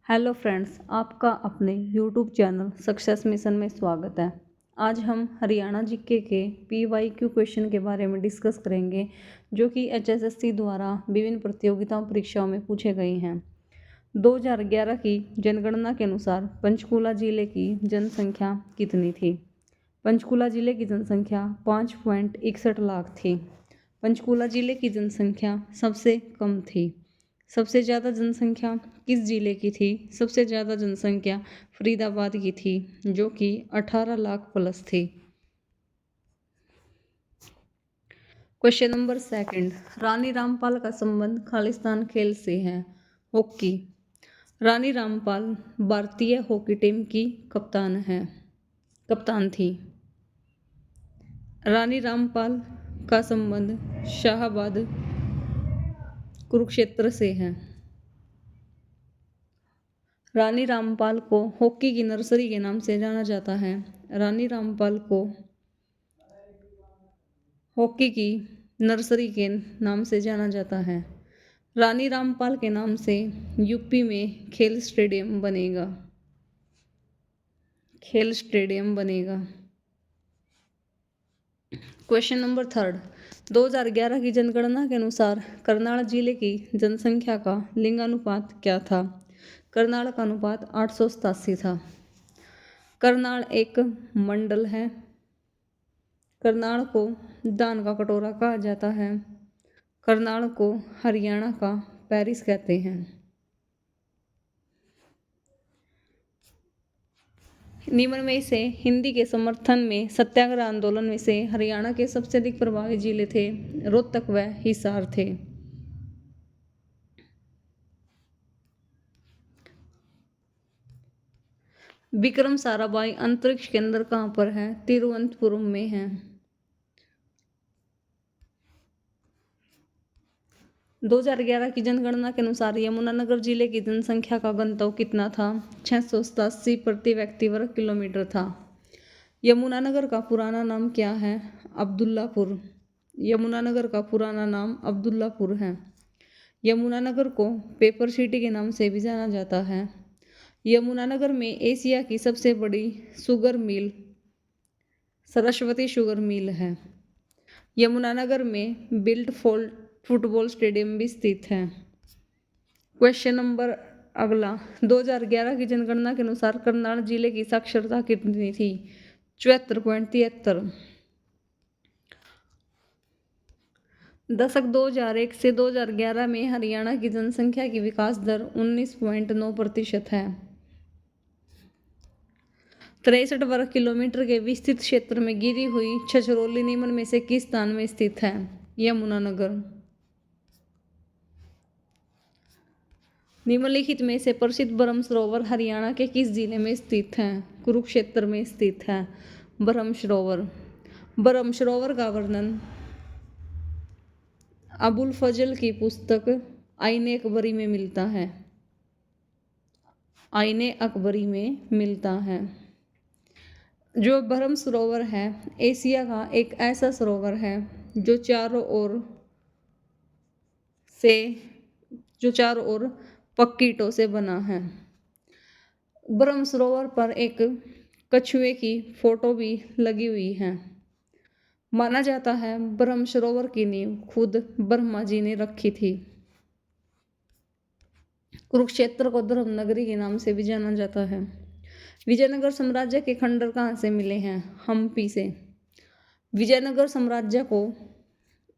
Hello friends, आपका अपने YouTube channel success mission में स्वागत है। आज हम हरियाणा जीके के PYQ क्वेश्चन के बारे में डिस्कस करेंगे, जो कि HSSC द्वारा विभिन्न प्रतियोगिताओं परीक्षाओं में पूछे गए हैं। 2011 की जनगणना के अनुसार पंचकुला जिले की जनसंख्या कितनी थी? पंचकुला जिले की जनसंख्या 5.61 लाख थी। पंचकुला जिले की जनसंख्या सबसे कम थी। सबसे ज़्यादा जनसंख्या किस जिले की थी? सबसे ज़्यादा जनसंख्या फरीदाबाद की थी, जो कि 18 लाख प्लस थी। Question number second, Rani Rampal का संबंध खालिस्तान खेल से है। हॉकी। रानी रामपाल भारतीय हॉकी टीम की कप्तान थी। रानी रामपाल का संबंध शाहाबाद कुरुक्षेत्र से है। रानी रामपाल को हॉकी की नर्सरी के नाम से जाना जाता है। रानी रामपाल को हॉकी की नर्सरी के नाम से जाना जाता है। रानी रामपाल के नाम से यूपी में खेल स्टेडियम बनेगा। क्वेश्चन नंबर थर्ड, 2011 की जनगणना के अनुसार करनाल जिले की जनसंख्या का लिंगानुपात क्या था? करनाल का अनुपात 887 था। करनाल एक मंडल है। करनाल को दान का कटोरा कहा जाता है। करनाल को हरियाणा का पेरिस कहते हैं। निम्न में से हिंदी के समर्थन में सत्याग्रह आंदोलन में से हरियाणा के सबसे अधिक प्रभावित जिले थे। रोहतक व हिसार थे। विक्रम साराभाई अंतरिक्ष केंद्र कहाँ पर है? तिरुवनंतपुरम में है। 2011 की जनगणना के अनुसार यमुनानगर जिले की जनसंख्या का घनत्व कितना था? 687 प्रति व्यक्ति वर्ग किलोमीटर था। यमुनानगर का पुराना नाम क्या है? अब्दुल्लापुर। यमुनानगर का पुराना नाम अब्दुल्लापुर है। यमुनानगर को पेपर सिटी के नाम से भी जाना जाता है। यमुनानगर में एशिया की सबसे बड़ी sugar mill Saraswati sugar mill है। यमुनानगर में बिल्ड फुटबॉल स्टेडियम भी स्थित है। क्वेश्चन नंबर अगला, 2011 की जनगणना के अनुसार करनाल जिले की साक्षरता कितनी थी? 74.73। दशक 2001 से 2011 में हरियाणा की जनसंख्या की विकास दर 19.9% है। 63 वर्ग किलोमीटर के विस्तृत क्षेत्र में गिरी हुई छछरौली निम्न में से किस स्थान में स्थित है? यमुनानगर। निम्नलिखित में से प्रसिद्ध ब्रह्म सरोवर हरियाणा के किस जिले में स्थित है? कुरुक्षेत्र में स्थित है ब्रह्म सरोवर। ब्रह्म सरोवर का वर्णन अबुल फजल की पुस्तक आईने अकबरी में मिलता है। आईने अकबरी में मिलता है। जो ब्रह्म सरोवर है एशिया का एक ऐसा सरोवर है जो चारों ओर पक्की ईंटों से बना है। ब्रह्म सरोवर पर एक कछुए की फोटो भी लगी हुई है। माना जाता है ब्रह्म सरोवर की नींव खुद ब्रह्मा जी ने रखी थी। कुरुक्षेत्र को धर्मनगरी के नाम से भी जाना जाता है। विजयनगर साम्राज्य के खंडर कहाँ से मिले हैं? हम्पी से। विजयनगर साम्राज्य को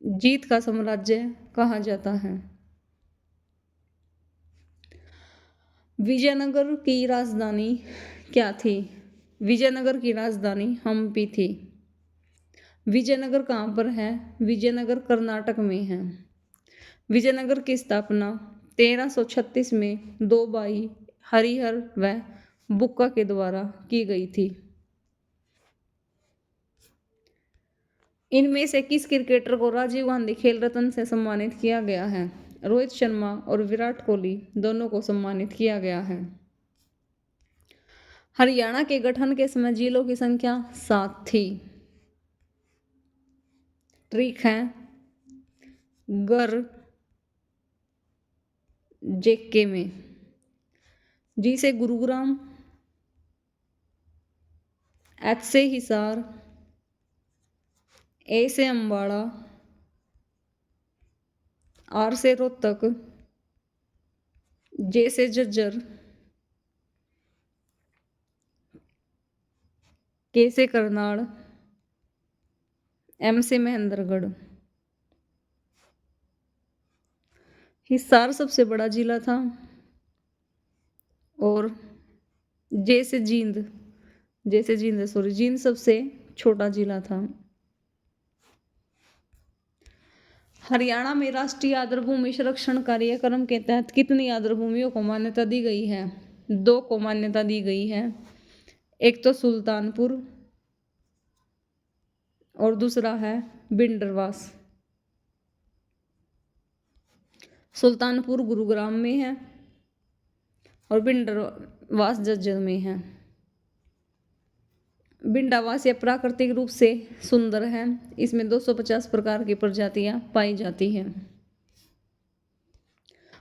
जीत का साम्राज्य कहा जाता है। विजयनगर की राजधानी क्या थी? विजयनगर की राजधानी हम्पी थी। विजयनगर कहाँ पर है? विजयनगर कर्नाटक में है। विजयनगर की स्थापना 1336 में दो भाई हरिहर व बुक्का के द्वारा की गई थी। इनमें से किस क्रिकेटर को राजीव गांधी खेल रत्न से सम्मानित किया गया है? रोहित शर्मा और विराट कोहली दोनों को सम्मानित किया गया है। हरियाणा के गठन के समय जिलों की संख्या 7 थी। ट्रिक है गर जेके में जी से गुरुग्राम, एच से हिसार, ए से अम्बाड़ा, आर से रोहतक, जे से झज्जर, के से करनाल, एम से महेंद्रगढ़। हिसार सबसे बड़ा जिला था और जे से जींद सॉरी, जींद सबसे छोटा जिला था। हरियाणा में राष्ट्रीय आर्द्र भूमि संरक्षण कार्यक्रम के तहत कितनी आर्द्र भूमियों को मान्यता दी गई है? 2 को मान्यता दी गई है। एक तो सुल्तानपुर और दूसरा है भिंडरवास। सुल्तानपुर गुरुग्राम में है और भिंडरवास झज्जर में है। भिंडावास यह प्राकृतिक रूप से सुंदर है। इसमें 250 प्रकार की प्रजातियां पाई जाती हैं।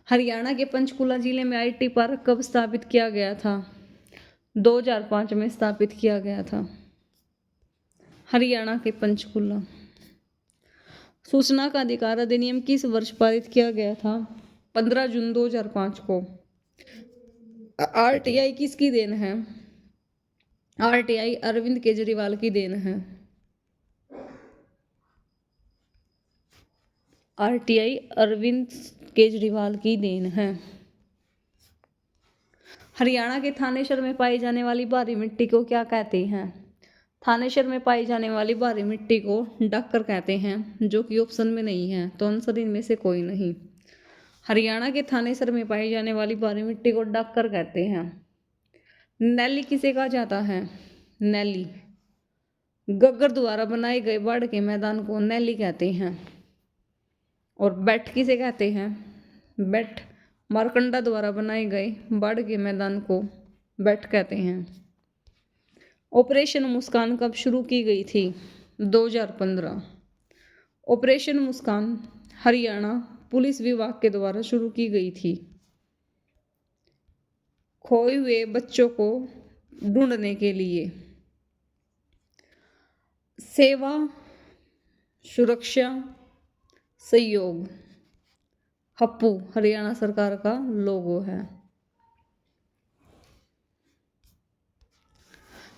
हरियाणा के पंचकुला जिले में आईटी पार्क कब स्थापित किया गया था? 2005 में स्थापित किया गया था। हरियाणा के पंचकुला। सूचना का अधिकार अधिनियम किस वर्ष पारित किया गया था? 15 जून 2005 को। आरटीआई किसकी देन है? आरटीआई अरविंद केजरीवाल की देन है। आरटीआई अरविंद केजरीवाल की देन है। हरियाणा के थानेसर में पाई जाने वाली भारी मिट्टी को क्या कहते हैं? थानेसर में पाई जाने वाली भारी मिट्टी को डक्कर कहते हैं, जो कि ऑप्शन में नहीं है, तो आंसर इनमें से कोई नहीं। हरियाणा के थानेसर में पाई जाने वाली भारी मिट्टी को डक्कर कहते हैं। नैली किसे कहा जाता है? नैली गग्गर द्वारा बनाए गए बाढ़ के मैदान को नैली कहते हैं। और बेट किसे कहते हैं? बेट मारकंडा द्वारा बनाए गए बाढ़ के मैदान को बेट कहते हैं। ऑपरेशन मुस्कान कब शुरू की गई थी? 2015। ऑपरेशन मुस्कान हरियाणा पुलिस विभाग के द्वारा शुरू की गई थी। खोए हुए बच्चों को ढूंढने के लिए। सेवा, सुरक्षा, सहयोग, हप्पू हरियाणा सरकार का लोगो है।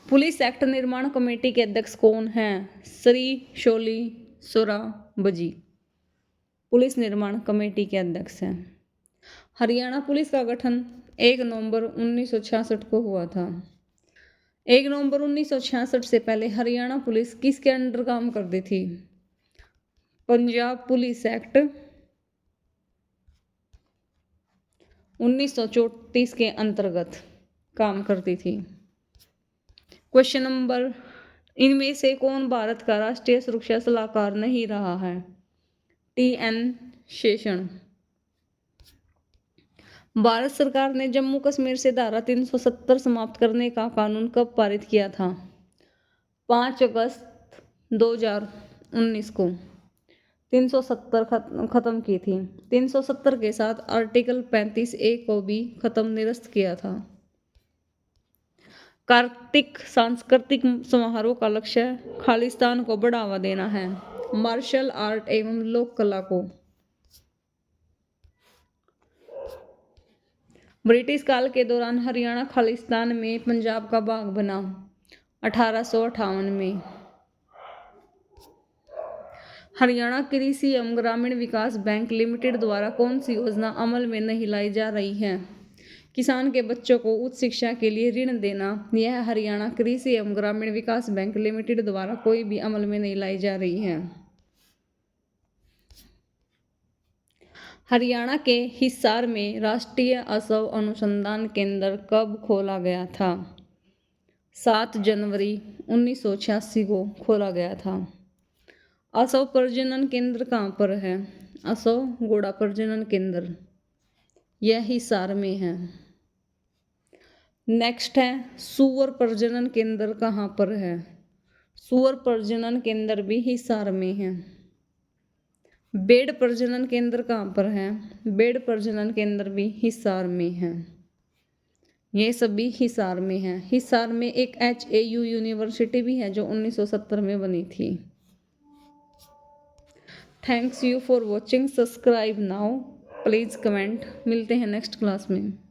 पुलिस एक्ट निर्माण कमेटी के अध्यक्ष कौन हैं? श्री शोली सोराबजी पुलिस निर्माण कमेटी के अध्यक्ष हैं। हरियाणा पुलिस का गठन 1 नवंबर 1966 को हुआ था। 1 नवंबर 1966 से पहले हरियाणा पुलिस किसके अंडर काम करती थी? पंजाब पुलिस एक्ट 1934 के अंतर्गत काम करती थी। क्वेश्चन नंबर, इनमें से कौन भारत का राष्ट्रीय सुरक्षा सलाहकार नहीं रहा है? TN शेषन। भारत सरकार ने जम्मू कश्मीर से धारा 370 समाप्त करने का कानून कब पारित किया था? 5 अगस्त 2019 को 370 खत्म की थी। 370 के साथ आर्टिकल 35A को भी खत्म निरस्त किया था। कार्तिक सांस्कृतिक समारोह का लक्ष्य खालिस्तान को बढ़ावा देना है। मार्शल आर्ट एवं लोक कला को। ब्रिटिश काल के दौरान हरियाणा खालिस्तान में पंजाब का भाग बना 1858 में। हरियाणा कृषि एवं ग्रामीण विकास बैंक लिमिटेड द्वारा कौन सी योजना अमल में नहीं लाई जा रही है? किसान के बच्चों को उच्च शिक्षा के लिए ऋण देना। यह हरियाणा कृषि एवं ग्रामीण विकास बैंक लिमिटेड द्वारा कोई भी अमल में नहीं लाई जा रही है। हरियाणा के हिसार में राष्ट्रीय असव अनुसंधान केंद्र कब खोला गया था? 7 जनवरी 1986 को खोला गया था। असव प्रजनन केंद्र कहाँ पर है? असव घोड़ा प्रजनन केंद्र, यह हिसार में है। नेक्स्ट है, सुअर प्रजनन केंद्र कहाँ पर है? सुअर प्रजनन केंद्र भी हिसार में है। भेड़ प्रजनन केंद्र कहाँ पर है? भेड़ प्रजनन केंद्र भी हिसार में है। ये सभी हिसार में है। हिसार में एक HAU यूनिवर्सिटी भी है जो 1970 में बनी थी। Thanks you for watching, subscribe now, please comment. मिलते हैं नेक्स्ट क्लास में।